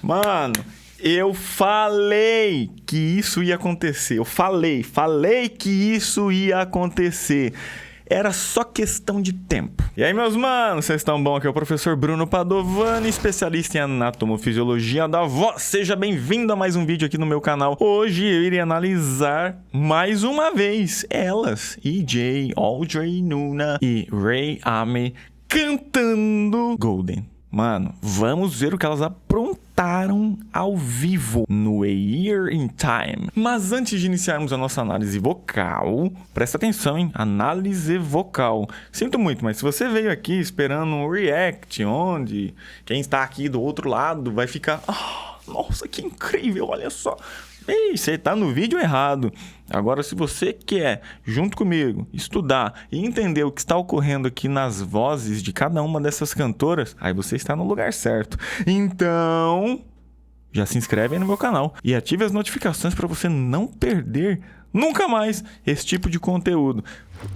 Mano, eu falei que isso ia acontecer. Eu falei que isso ia acontecer. Era só questão de tempo. E aí, meus manos, vocês estão bom? Aqui é o professor Bruno Padovani, especialista em anatomofisiologia da voz. Seja bem-vindo a mais um vídeo aqui no meu canal. Hoje eu irei analisar mais uma vez elas, EJ, Audrey Nuna e Ray Ame cantando Golden. Mano, vamos ver o que elas aprontaram ao vivo no A Year in Time. Mas antes de iniciarmos a nossa análise vocal, presta atenção, hein? Análise vocal. Sinto muito, mas se você veio aqui esperando um react, onde quem está aqui do outro lado vai ficar... nossa, que incrível, olha só. Ei, você tá no vídeo errado. Agora, se você quer, junto comigo, estudar e entender o que está ocorrendo aqui nas vozes de cada uma dessas cantoras, aí você está no lugar certo. Então, já se inscreve aí no meu canal e ative as notificações para você não perder nunca mais esse tipo de conteúdo.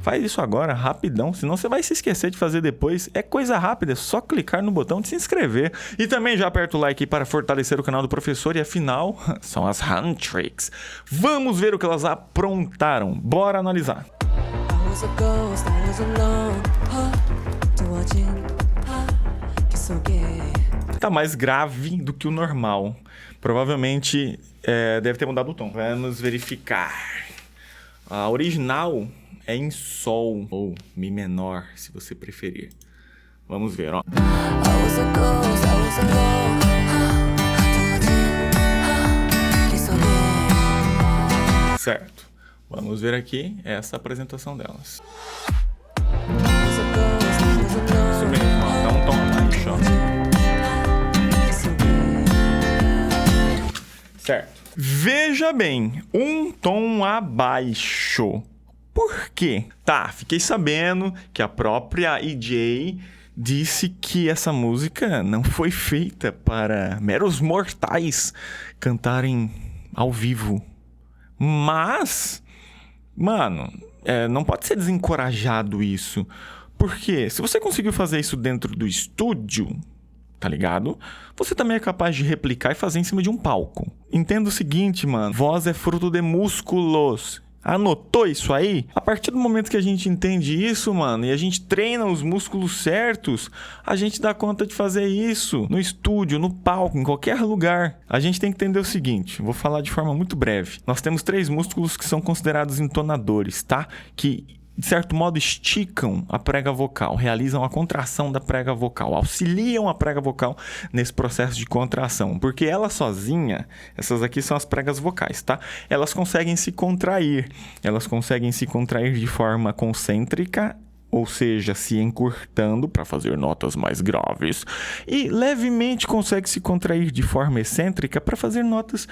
Faz isso agora, rapidão, senão você vai se esquecer de fazer depois. É coisa rápida, é só clicar no botão de se inscrever. E também já aperta o like para fortalecer o canal do professor. E afinal, são as hand tricks. Vamos ver o que elas aprontaram. Bora analisar. Tá mais grave do que o normal. Provavelmente deve ter mudado o tom. Vamos verificar. A original é em Sol, ou Mi menor, se você preferir. Vamos ver, ó. Certo. Vamos ver aqui essa apresentação delas. Isso mesmo, ó. Dá um tom abaixo, ó. Certo. Veja bem, um tom abaixo. Por quê? Tá, fiquei sabendo que a própria EJ disse que essa música não foi feita para meros mortais cantarem ao vivo. Mas, mano, não pode ser desencorajado isso. Porque se você conseguiu fazer isso dentro do estúdio, tá ligado? Você também é capaz de replicar e fazer em cima de um palco. Entenda o seguinte, mano. Voz é fruto de músculos. Anotou isso aí? A partir do momento que a gente entende isso, mano, e a gente treina os músculos certos, a gente dá conta de fazer isso no estúdio, no palco, em qualquer lugar. A gente tem que entender o seguinte, vou falar de forma muito breve. Nós temos 3 músculos que são considerados entonadores, tá? Que, de certo modo, esticam a prega vocal, realizam a contração da prega vocal, auxiliam a prega vocal nesse processo de contração, porque ela sozinha, essas aqui são as pregas vocais, tá? Elas conseguem se contrair de forma concêntrica, ou seja, se encurtando para fazer notas mais graves, e levemente consegue se contrair de forma excêntrica para fazer notas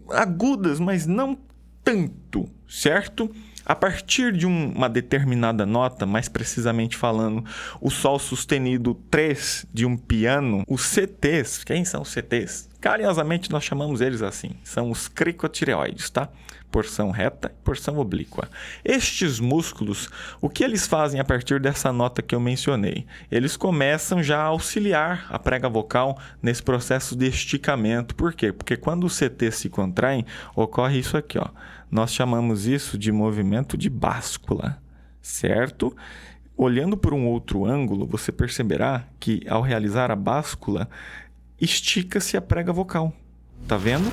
agudas, mas não tanto, certo? A partir de uma determinada nota, mais precisamente falando, o Sol sustenido 3 de um piano, os CTs, quem são os CTs? Carinhosamente nós chamamos eles assim, são os cricotireoides, tá? Porção reta e porção oblíqua. Estes músculos, o que eles fazem a partir dessa nota que eu mencionei? Eles começam já a auxiliar a prega vocal nesse processo de esticamento. Por quê? Porque quando os CTs se contraem, ocorre isso aqui, ó. Nós chamamos isso de movimento de báscula, certo? Olhando por um outro ângulo, você perceberá que ao realizar a báscula, estica-se a prega vocal. Tá vendo?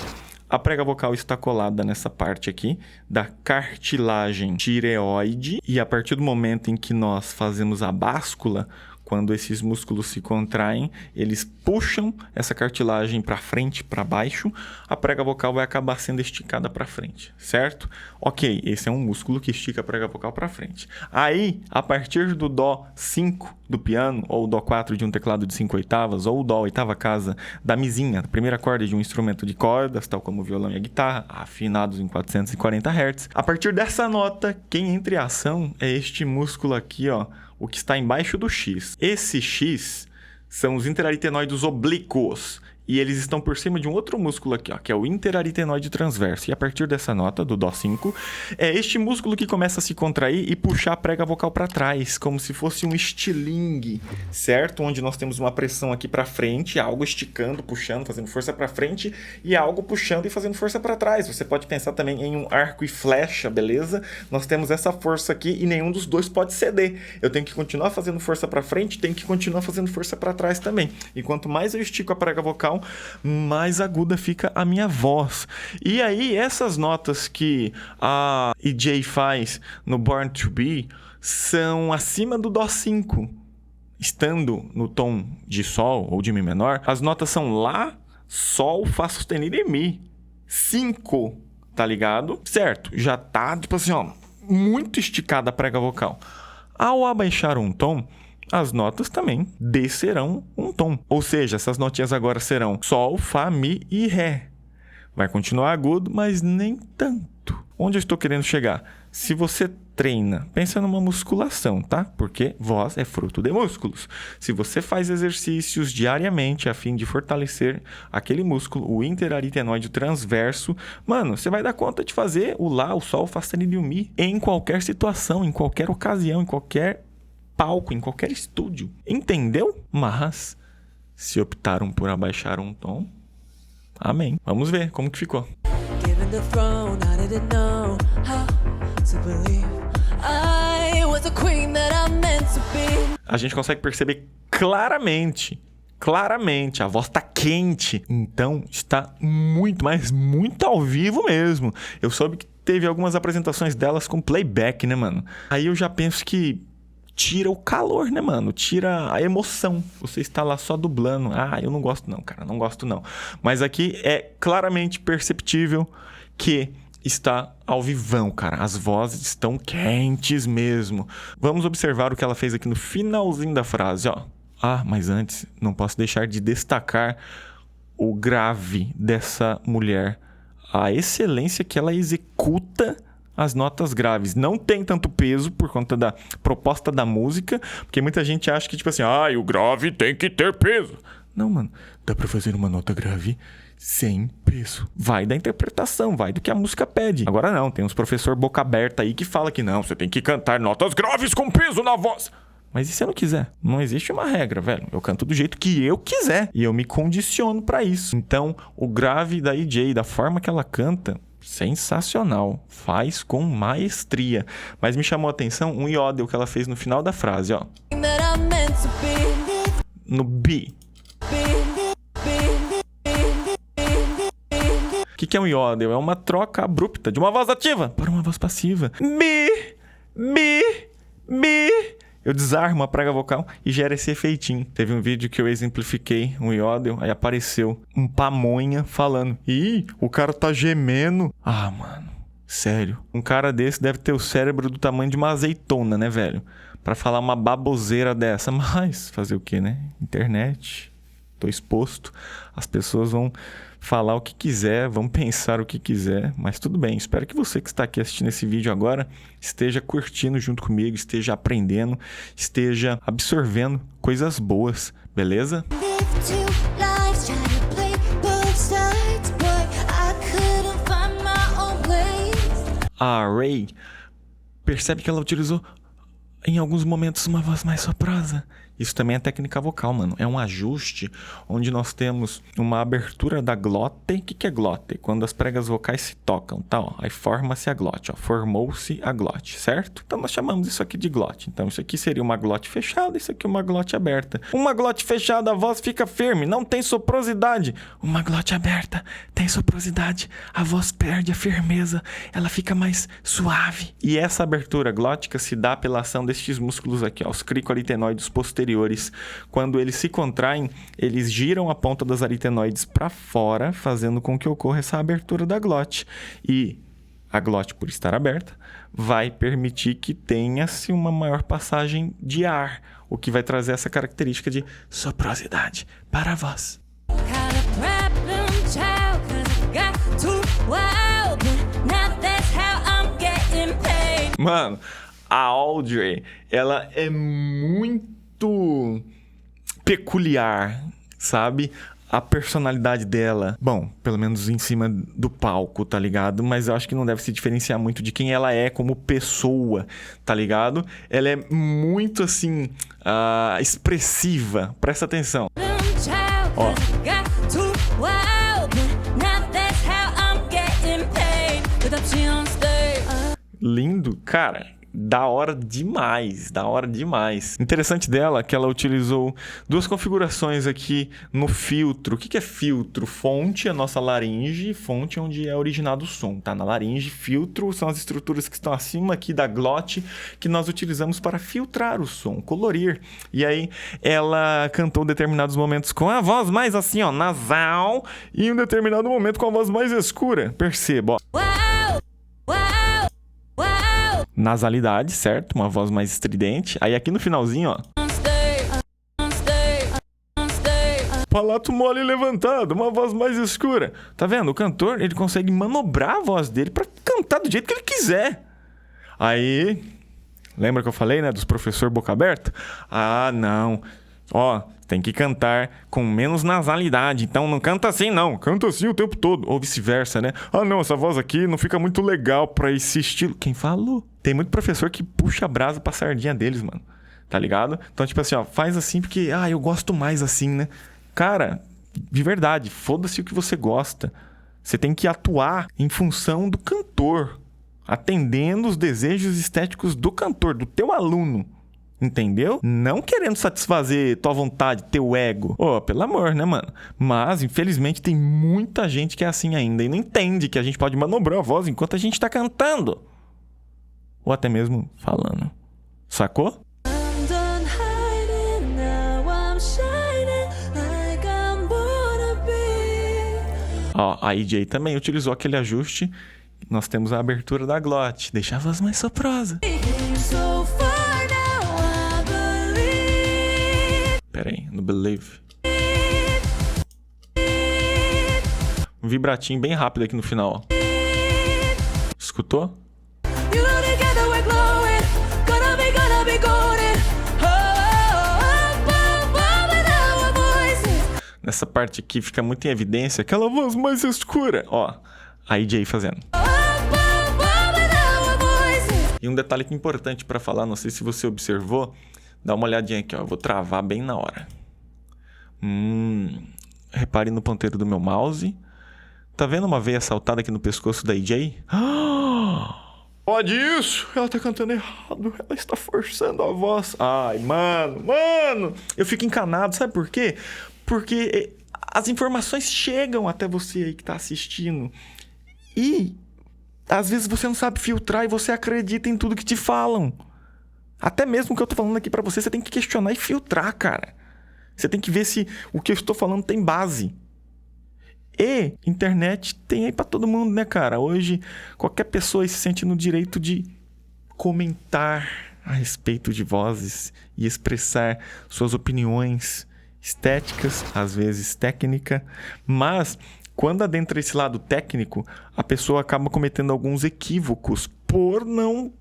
A prega vocal está colada nessa parte aqui da cartilagem tireoide e a partir do momento em que nós fazemos a báscula, quando esses músculos se contraem, eles puxam essa cartilagem para frente, para baixo, a prega vocal vai acabar sendo esticada para frente, certo? Ok, esse é um músculo que estica a prega vocal para frente. Aí, a partir do Dó 5 do piano, ou Dó 4 de um teclado de 5/8, ou Dó 8ª casa da mizinha, a primeira corda de um instrumento de cordas, tal como o violão e a guitarra, afinados em 440 Hz. A partir dessa nota, quem entra em ação é este músculo aqui, ó, o que está embaixo do X. Esse X são os interaritenoides oblíquos e eles estão por cima de um outro músculo aqui, ó, que é o interaritenoide transverso. E a partir dessa nota, do Dó 5, é este músculo que começa a se contrair e puxar a prega vocal para trás, como se fosse um estilingue, certo? Onde nós temos uma pressão aqui para frente, algo esticando, puxando, fazendo força para frente, e algo puxando e fazendo força para trás. Você pode pensar também em um arco e flecha, beleza? Nós temos essa força aqui e nenhum dos dois pode ceder. Eu tenho que continuar fazendo força para frente, tenho que continuar fazendo força para trás também. E quanto mais eu estico a prega vocal, mais aguda fica a minha voz. E aí, essas notas que a EJ faz no Born to Be são acima do Dó 5. Estando no tom de Sol ou de Mi menor, as notas são Lá, Sol, Fá sustenido e Mi. 5, tá ligado? Certo, já tá, tipo assim, ó, muito esticada a prega vocal. Ao abaixar um tom, as notas também descerão um tom. Ou seja, essas notinhas agora serão Sol, Fá, Mi e Ré. Vai continuar agudo, mas nem tanto. Onde eu estou querendo chegar? Se você treina, pensa numa musculação, tá? Porque voz é fruto de músculos. Se você faz exercícios diariamente a fim de fortalecer aquele músculo, o interaritenoide transverso, mano, você vai dar conta de fazer o Lá, o Sol, o Fá sustenido e o Mi em qualquer situação, em qualquer ocasião, em qualquer palco, em qualquer estúdio. Entendeu? Mas, se optaram por abaixar um tom, amém. Vamos ver como que ficou. A gente consegue perceber claramente, a voz tá quente. Então, está muito, mas muito ao vivo mesmo. Eu soube que teve algumas apresentações delas com playback, né, mano? Aí eu já penso que tira o calor, né, mano? Tira a emoção. Você está lá só dublando. Ah, eu não gosto não, cara. Não gosto não. Mas aqui é claramente perceptível que está ao vivão, cara. As vozes estão quentes mesmo. Vamos observar o que ela fez aqui no finalzinho da frase, ó. Ah, mas antes, não posso deixar de destacar o grave dessa mulher. A excelência que ela executa as notas graves. Não tem tanto peso por conta da proposta da música, porque muita gente acha que, tipo assim, o grave tem que ter peso. Não, mano, dá pra fazer uma nota grave sem peso. Vai da interpretação, vai do que a música pede. Agora não, tem uns professor boca aberta aí que fala que não, você tem que cantar notas graves com peso na voz. Mas e se eu não quiser? Não existe uma regra, velho. Eu canto do jeito que eu quiser e eu me condiciono pra isso. Então, o grave da EJ, da forma que ela canta, sensacional, faz com maestria. Mas me chamou a atenção um iodel que ela fez no final da frase, ó. No B. O que é um iodel? É uma troca abrupta de uma voz ativa para uma voz passiva. Mi. Eu desarmo a prega vocal e gera esse efeitinho. Teve um vídeo que eu exemplifiquei um iodel, aí apareceu um pamonha falando: ih, o cara tá gemendo. Ah, mano, sério. Um cara desse deve ter o cérebro do tamanho de uma azeitona, né, velho? Pra falar uma baboseira dessa. Mas fazer o quê, né? Internet. Tô exposto. As pessoas vão falar o que quiser, vão pensar o que quiser, mas tudo bem. Espero que você que está aqui assistindo esse vídeo agora esteja curtindo junto comigo, esteja aprendendo, esteja absorvendo coisas boas, beleza? A Ray percebe que ela utilizou em alguns momentos uma voz mais soprosa. Isso também é técnica vocal, mano. É um ajuste onde nós temos uma abertura da glote. O que é glote? Quando as pregas vocais se tocam, tá? Ó, aí forma-se a glote, ó. Formou-se a glote, certo? Então nós chamamos isso aqui de glote. Então isso aqui seria uma glote fechada, isso aqui uma glote aberta. Uma glote fechada, a voz fica firme, não tem soprosidade. Uma glote aberta tem soprosidade, a voz perde a firmeza, ela fica mais suave. E essa abertura glótica se dá pela ação destes músculos aqui, ó, os cricoaritenoides posteriores. Quando eles se contraem, eles giram a ponta das aritenoides para fora, fazendo com que ocorra essa abertura da glote. E a glote, por estar aberta, vai permitir que tenha-se uma maior passagem de ar, o que vai trazer essa característica de soprosidade para a voz. Mano, a Audrey, ela é muito peculiar, sabe? a personalidade dela, bom, pelo menos em cima do palco, tá ligado? Mas eu acho que não deve se diferenciar muito de quem ela é como pessoa, tá ligado? Ela é muito, assim, expressiva. Presta atenção. Ó. Lindo, cara. Da hora demais, da hora demais. Interessante dela que ela utilizou duas configurações aqui no filtro. O que é filtro? Fonte é a nossa laringe, fonte é onde é originado o som, tá? Na laringe, filtro são as estruturas que estão acima aqui da glote que nós utilizamos para filtrar o som, colorir. E aí ela cantou determinados momentos com a voz mais assim, ó, nasal, e em um determinado momento com a voz mais escura. Perceba, ó. Nasalidade, certo? Uma voz mais estridente. Aí aqui no finalzinho, ó. Palato mole levantado, uma voz mais escura. Tá vendo? O cantor, ele consegue manobrar a voz dele pra cantar do jeito que ele quiser. Aí, lembra que eu falei, né? Dos professor boca aberta? Ah, não. Ó, tem que cantar com menos nasalidade. Então não canta assim, não. Canta assim o tempo todo. Ou vice-versa, né? Ah, não, essa voz aqui não fica muito legal pra esse estilo. Quem falou? Tem muito professor que puxa a brasa pra sardinha deles, mano. Tá ligado? Então, tipo assim, ó, faz assim porque, eu gosto mais assim, né? Cara, de verdade, foda-se o que você gosta. Você tem que atuar em função do cantor. Atendendo os desejos estéticos do cantor, do teu aluno. Entendeu? Não querendo satisfazer tua vontade, teu ego. Pelo amor, né, mano? Mas, infelizmente, tem muita gente que é assim ainda e não entende que a gente pode manobrar a voz enquanto a gente tá cantando. Ou até mesmo falando. Sacou? Ó, a EJ também utilizou aquele ajuste. Nós temos a abertura da glote. Deixa a voz mais soprosa. Pera aí, no Believe. Um vibratinho bem rápido aqui no final, ó. Escutou? Nessa parte aqui fica muito em evidência aquela voz mais escura. Ó, a EJ fazendo. E um detalhe que é importante pra falar, não sei se você observou, dá uma olhadinha aqui, ó. Eu vou travar bem na hora. Repare no ponteiro do meu mouse. Tá vendo uma veia saltada aqui no pescoço da EJ? Pode isso! Ela tá cantando errado. Ela está forçando a voz. Ai, mano. Eu fico encanado. Sabe por quê? Porque as informações chegam até você aí que tá assistindo. E às vezes você não sabe filtrar e você acredita em tudo que te falam. Até mesmo o que eu tô falando aqui pra você, você tem que questionar e filtrar, cara. Você tem que ver se o que eu estou falando tem base. E internet tem aí pra todo mundo, né, cara? Hoje, qualquer pessoa se sente no direito de comentar a respeito de vozes e expressar suas opiniões estéticas, às vezes técnica, mas quando adentra esse lado técnico, a pessoa acaba cometendo alguns equívocos por não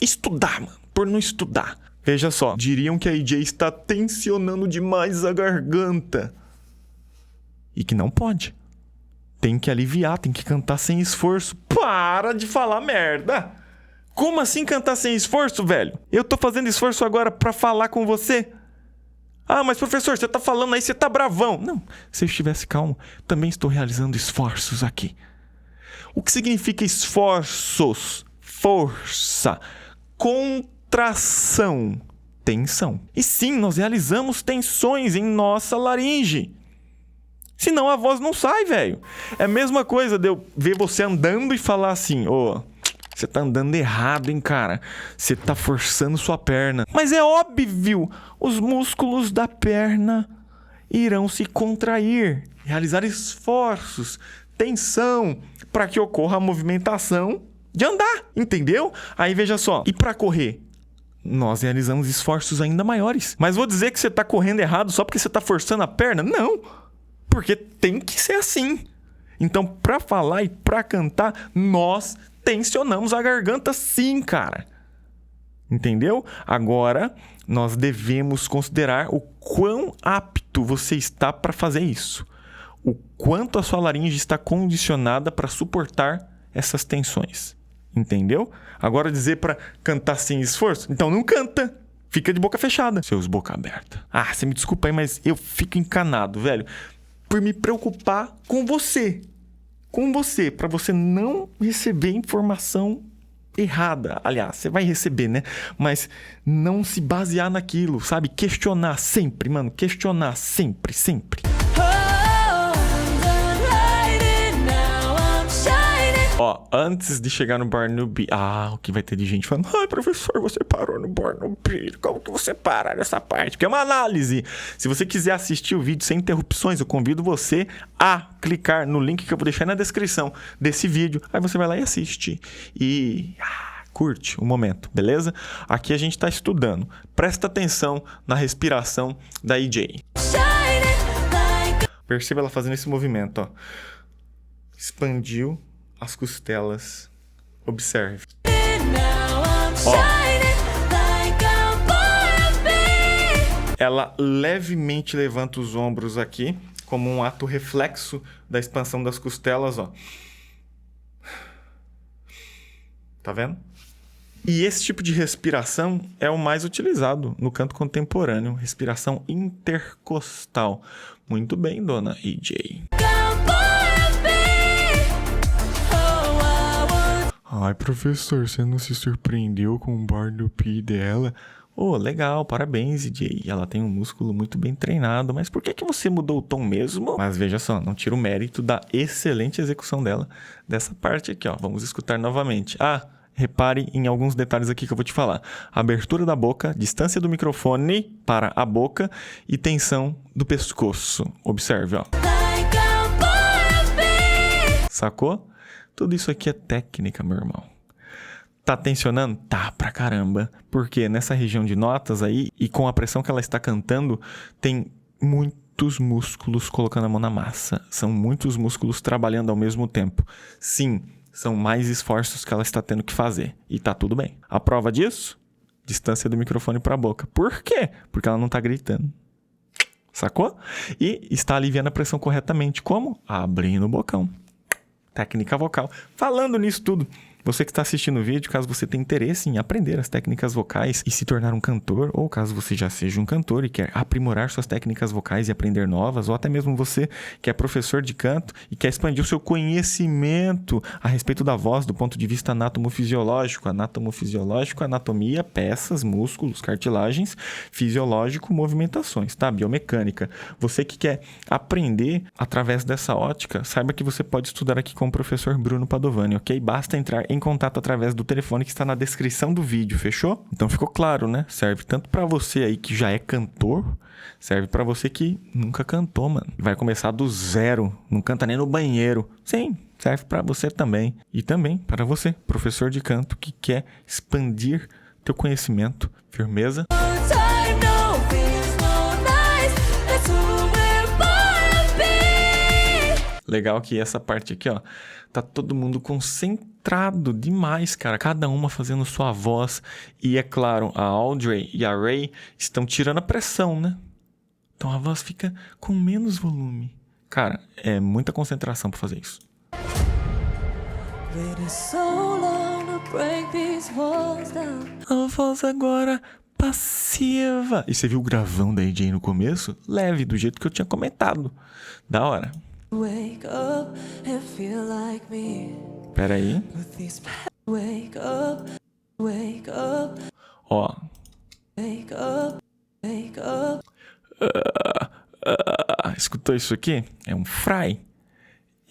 estudar, mano. Por não estudar. Veja só, diriam que a EJ está tensionando demais a garganta. E que não pode. Tem que aliviar, tem que cantar sem esforço. Para de falar merda! Como assim cantar sem esforço, velho? Eu tô fazendo esforço agora pra falar com você. Ah, mas professor, você tá falando aí, você tá bravão. Não, se eu estivesse calmo, também estou realizando esforços aqui. O que significa esforços? Força, contração, tensão. E sim, nós realizamos tensões em nossa laringe. Senão a voz não sai, velho. É a mesma coisa de eu ver você andando e falar assim, você tá andando errado, hein, cara? Você tá forçando sua perna. Mas é óbvio, os músculos da perna irão se contrair, realizar esforços, tensão, para que ocorra a movimentação de andar, entendeu? Aí veja só, e para correr? Nós realizamos esforços ainda maiores. Mas vou dizer que você tá correndo errado só porque você tá forçando a perna? Não, porque tem que ser assim. Então, para falar e para cantar, nós tensionamos a garganta sim, cara. Entendeu? Agora, nós devemos considerar o quão apto você está para fazer isso. o quanto a sua laringe está condicionada para suportar essas tensões. Entendeu? Agora dizer para cantar sem esforço? Então não canta. Fica de boca fechada. Seus boca aberta. Ah, você me desculpa aí, mas eu fico encanado, velho, por me preocupar com você. Com você, para você não receber informação errada. Aliás, você vai receber, né? Mas não se basear naquilo, sabe? Questionar sempre, mano. Questionar sempre, sempre. Ó, antes de chegar no Barnaby... o que vai ter de gente falando... Ai, professor, você parou no Barnaby. Como que você para nessa parte? Porque é uma análise. Se você quiser assistir o vídeo sem interrupções, eu convido você a clicar no link que eu vou deixar na descrição desse vídeo. Aí você vai lá e assiste. E... curte o momento, beleza? Aqui a gente tá estudando. Presta atenção na respiração da EJ. Perceba ela fazendo esse movimento, ó. Expandiu as costelas. Observe. Ó. Ela levemente levanta os ombros aqui, como um ato reflexo da expansão das costelas, ó. Tá vendo? E esse tipo de respiração é o mais utilizado no canto contemporâneo. Respiração intercostal. Muito bem, dona EJ. Ai, professor, você não se surpreendeu com o Barnaby dela? Legal, parabéns, EJ. Ela tem um músculo muito bem treinado, mas por que você mudou o tom mesmo? Mas veja só, não tira o mérito da excelente execução dela, dessa parte aqui, ó. Vamos escutar novamente. Repare em alguns detalhes aqui que eu vou te falar. Abertura da boca, distância do microfone para a boca e tensão do pescoço. Observe, ó. Sacou? Tudo isso aqui é técnica, meu irmão. Tá tensionando? Tá pra caramba. Porque nessa região de notas aí, e com a pressão que ela está cantando, tem muitos músculos colocando a mão na massa. São muitos músculos trabalhando ao mesmo tempo. Sim, são mais esforços que ela está tendo que fazer. E tá tudo bem. A prova disso? Distância do microfone para a boca. Por quê? Porque ela não tá gritando. Sacou? E está aliviando a pressão corretamente. Como? Abrindo o bocão. Técnica vocal. Falando nisso tudo, você que está assistindo o vídeo, caso você tenha interesse em aprender as técnicas vocais e se tornar um cantor, ou caso você já seja um cantor e quer aprimorar suas técnicas vocais e aprender novas, ou até mesmo você que é professor de canto e quer expandir o seu conhecimento a respeito da voz do ponto de vista anatomofisiológico, anatomia, peças, músculos, cartilagens, fisiológico, movimentações, tá? Biomecânica. Você que quer aprender através dessa ótica, saiba que você pode estudar aqui com o professor Bruno Padovani, ok? Basta entrar em contato através do telefone que está na descrição do vídeo, fechou? Então ficou claro, né? Serve tanto para você aí que já é cantor, serve para você que nunca cantou, mano. Vai começar do zero, não canta nem no banheiro. Sim, serve para você também. E também para você, professor de canto que quer expandir teu conhecimento. Firmeza? Legal que essa parte aqui, ó, tá todo mundo concentrado demais, cara. Cada uma fazendo sua voz. E é claro, a Audrey e a Ray estão tirando a pressão, né? Então a voz fica com menos volume. Cara, é muita concentração pra fazer isso. A voz agora passiva. E você viu o gravão da EJ no começo? Leve, do jeito que eu tinha comentado. Da hora. Wake up and feel like me. Pera aí. Wake up, wake up. Ó. Wake up, wake up. Escutou isso aqui? É um fry.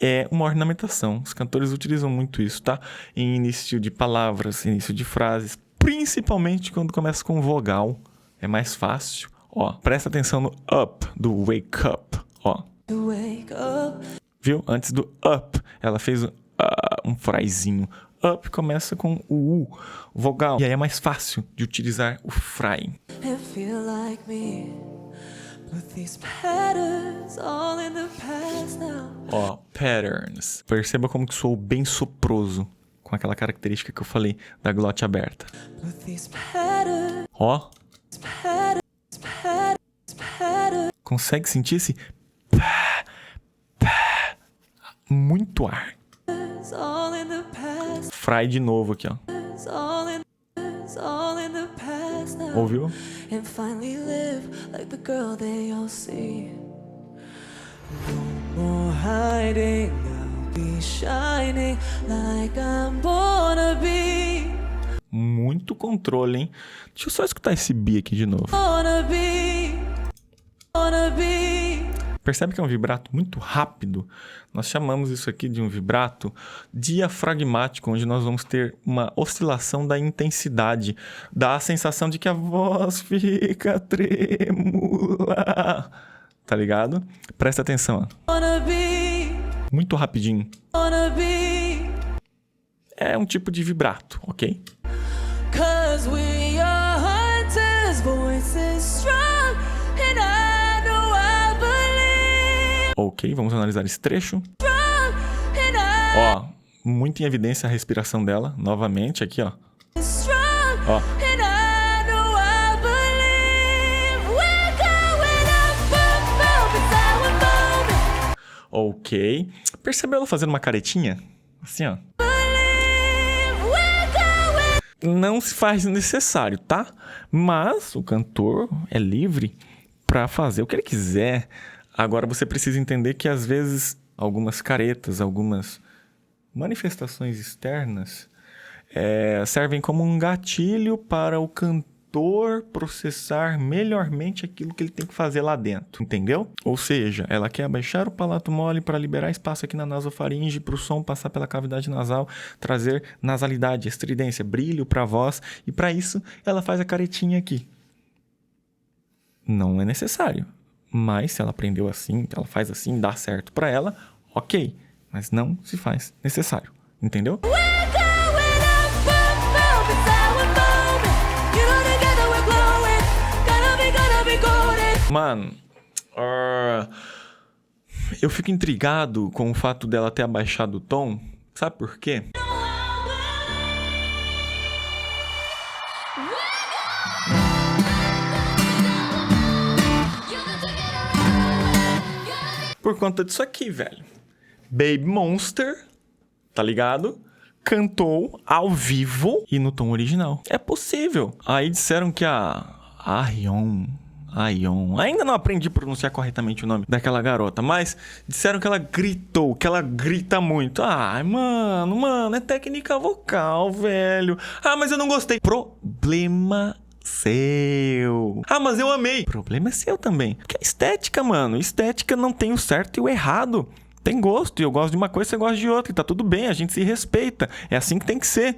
É uma ornamentação. Os cantores utilizam muito isso, tá? Em início de palavras, início de frases. Principalmente quando começa com vogal. É mais fácil. Ó, presta atenção no up do wake up. Ó. Viu? Antes do up, ela fez um fryzinho. Up começa com o vogal. E aí é mais fácil de utilizar o fry. Ó, patterns. Perceba como que soou bem soproso. Com aquela característica que eu falei da glote aberta. Ó. Consegue sentir esse... muito ar. Fry de novo aqui, ó. Ouviu? And finally live like the girl they all see. No more hiding, I'll be shining like I'm born to be. Muito controle, hein? Deixa eu só escutar esse bi aqui de novo. Wanna be. Percebe que é um vibrato muito rápido? Nós chamamos isso aqui de um vibrato diafragmático, onde nós vamos ter uma oscilação da intensidade. Dá a sensação de que a voz fica trêmula. Tá ligado? Presta atenção. Ó. Muito rapidinho. É um tipo de vibrato, ok? 'Cause we are hunters, voices strong, and I know I believe. Ok, vamos analisar esse trecho. Ó, muito em evidência a respiração dela. Novamente, aqui, ó. Ó. Ok. Percebeu ela fazendo uma caretinha? Assim, ó. Não se faz necessário, tá? Mas o cantor é livre para fazer o que ele quiser. Agora você precisa entender que às vezes algumas caretas, algumas manifestações externas servem como um gatilho para o cantor processar melhormente aquilo que ele tem que fazer lá dentro, entendeu? Ou seja, ela quer abaixar o palato mole para liberar espaço aqui na nasofaringe para o som passar pela cavidade nasal, trazer nasalidade, estridência, brilho para a voz, e para isso ela faz a caretinha aqui. Não é necessário, mas se ela aprendeu assim, ela faz assim, dá certo para ela, ok, mas não se faz necessário, entendeu? Mano, eu fico intrigado com o fato dela ter abaixado o tom. Sabe por quê? Por conta disso aqui, velho. Baby Monster, tá ligado? Cantou ao vivo e no tom original. É possível. Aí disseram que a Aion, ainda não aprendi a pronunciar corretamente o nome daquela garota, mas disseram que ela gritou, que ela grita muito. Ai, mano, é técnica vocal, velho. Ah, mas eu não gostei. Problema seu. Ah, mas eu amei. Problema é seu também. Porque é estética, mano. Estética não tem o certo e o errado. Tem gosto, e eu gosto de uma coisa, você gosta de outra, e tá tudo bem, a gente se respeita. É assim que tem que ser.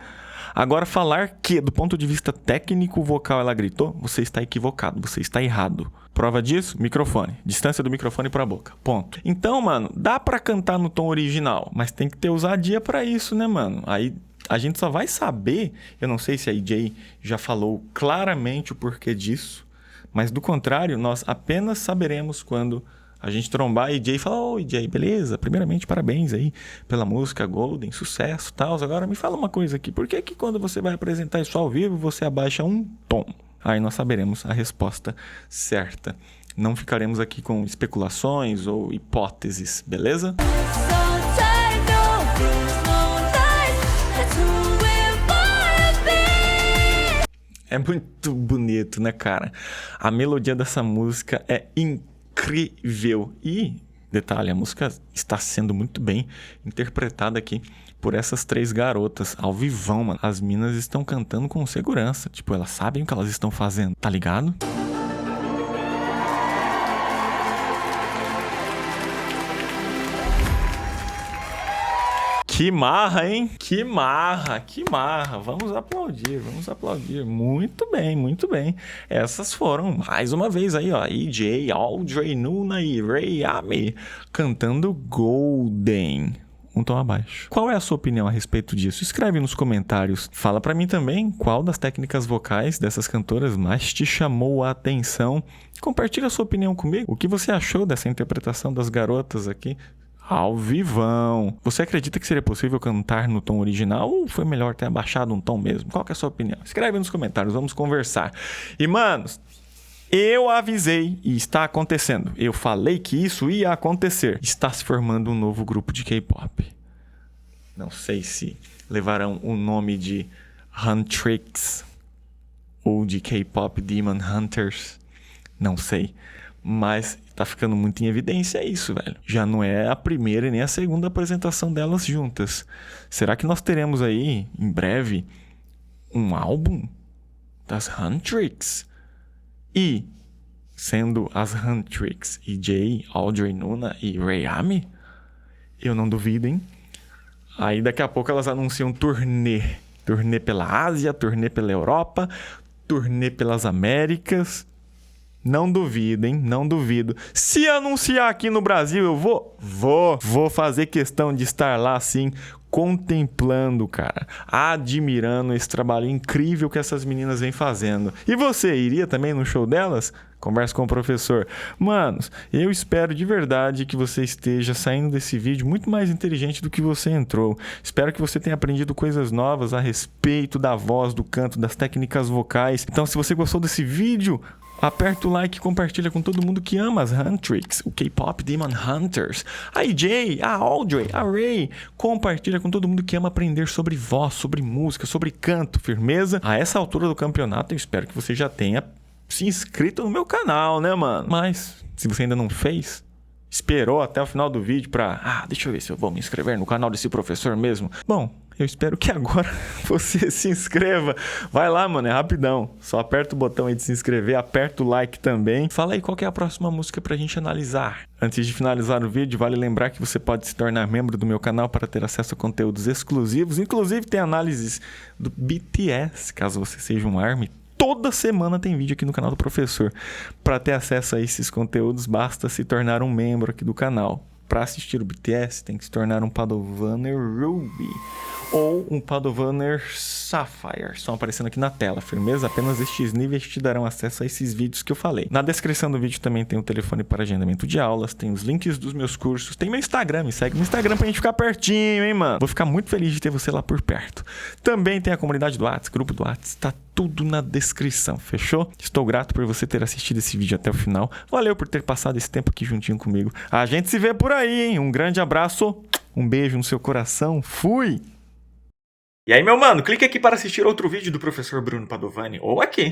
Agora, falar que, do ponto de vista técnico vocal, ela gritou, você está equivocado, você está errado. Prova disso? Microfone. Distância do microfone pra boca. Ponto. Então, mano, dá pra cantar no tom original, mas tem que ter ousadia pra isso, né, mano? Aí a gente só vai saber, eu não sei se a EJ já falou claramente o porquê disso, mas do contrário, nós apenas saberemos quando a gente trombar a EJ e falar: ô, EJ, beleza? Primeiramente, parabéns aí pela música Golden, sucesso e tal. Agora me fala uma coisa aqui, por que que quando você vai apresentar isso ao vivo, você abaixa um tom? Aí nós saberemos a resposta certa. Não ficaremos aqui com especulações ou hipóteses, beleza? É muito bonito, né, cara? A melodia dessa música é incrível. E, detalhe, a música está sendo muito bem interpretada aqui por essas três garotas ao vivão, mano. As minas estão cantando com segurança. Tipo, elas sabem o que elas estão fazendo, tá ligado? Que marra, hein? Que marra, que marra. Vamos aplaudir, vamos aplaudir. Muito bem, muito bem. Essas foram, mais uma vez aí, ó, EJ, Audrey Nuna e Ray Ame cantando Golden. Um tom abaixo. Qual é a sua opinião a respeito disso? Escreve nos comentários. Fala pra mim também qual das técnicas vocais dessas cantoras mais te chamou a atenção. Compartilha a sua opinião comigo. O que você achou dessa interpretação das garotas aqui ao vivão? Você acredita que seria possível cantar no tom original ou foi melhor ter abaixado um tom mesmo? Qual que é a sua opinião? Escreve nos comentários, vamos conversar. E, manos, Eu avisei e está acontecendo. Eu falei que isso ia acontecer. Está se formando um novo grupo de K-pop. Não sei se levarão o nome de Huntrix ou de K-pop Demon Hunters. Não sei. Mas tá ficando muito em evidência isso, velho. Já não é a primeira e nem a segunda apresentação delas juntas. Será que nós teremos aí, em breve, um álbum das Huntrix? E, sendo as Huntrix e Jay, Audrey Nuna e Rayami, eu não duvido, hein? Aí daqui a pouco elas anunciam turnê. Turnê pela Ásia, turnê pela Europa, turnê pelas Américas. Não duvido, hein? Não duvido. Se anunciar aqui no Brasil, eu vou? Vou fazer questão de estar lá, assim, contemplando, cara. Admirando esse trabalho incrível que essas meninas vêm fazendo. E você, iria também no show delas? Conversa com o professor. Manos, eu espero de verdade que você esteja saindo desse vídeo muito mais inteligente do que você entrou. Espero que você tenha aprendido coisas novas a respeito da voz, do canto, das técnicas vocais. Então, se você gostou desse vídeo, aperta o like e compartilha com todo mundo que ama as Huntrix, o K-Pop Demon Hunters, a EJ, a Audrey, a Ray. Compartilha com todo mundo que ama aprender sobre voz, sobre música, sobre canto, firmeza. A essa altura do campeonato, eu espero que você já tenha se inscrito no meu canal, né, mano? Mas, se você ainda não fez, esperou até o final do vídeo pra... deixa eu ver se eu vou me inscrever no canal desse professor mesmo. Bom, eu espero que agora você se inscreva. Vai lá, mano, é rapidão. Só aperta o botão aí de se inscrever, aperta o like também. Fala aí qual que é a próxima música pra gente analisar. Antes de finalizar o vídeo, vale lembrar que você pode se tornar membro do meu canal para ter acesso a conteúdos exclusivos. Inclusive tem análises do BTS, caso você seja um ARMY. Toda semana tem vídeo aqui no canal do professor. Para ter acesso a esses conteúdos, basta se tornar um membro aqui do canal. Para assistir o BTS, tem que se tornar um Padovaner Ruby ou um Padovaner Sapphire. Estão aparecendo aqui na tela, firmeza? Apenas estes níveis te darão acesso a esses vídeos que eu falei. Na descrição do vídeo também tem o telefone para agendamento de aulas, tem os links dos meus cursos, tem meu Instagram, me segue no Instagram pra gente ficar pertinho, hein, mano? Vou ficar muito feliz de ter você lá por perto. Também tem a comunidade do WhatsApp, grupo do WhatsApp, tá tudo na descrição, fechou? Estou grato por você ter assistido esse vídeo até o final. Valeu por ter passado esse tempo aqui juntinho comigo. A gente se vê por aí, hein? Um grande abraço, um beijo no seu coração. Fui! E aí, meu mano, clique aqui para assistir outro vídeo do professor Bruno Padovani ou aqui.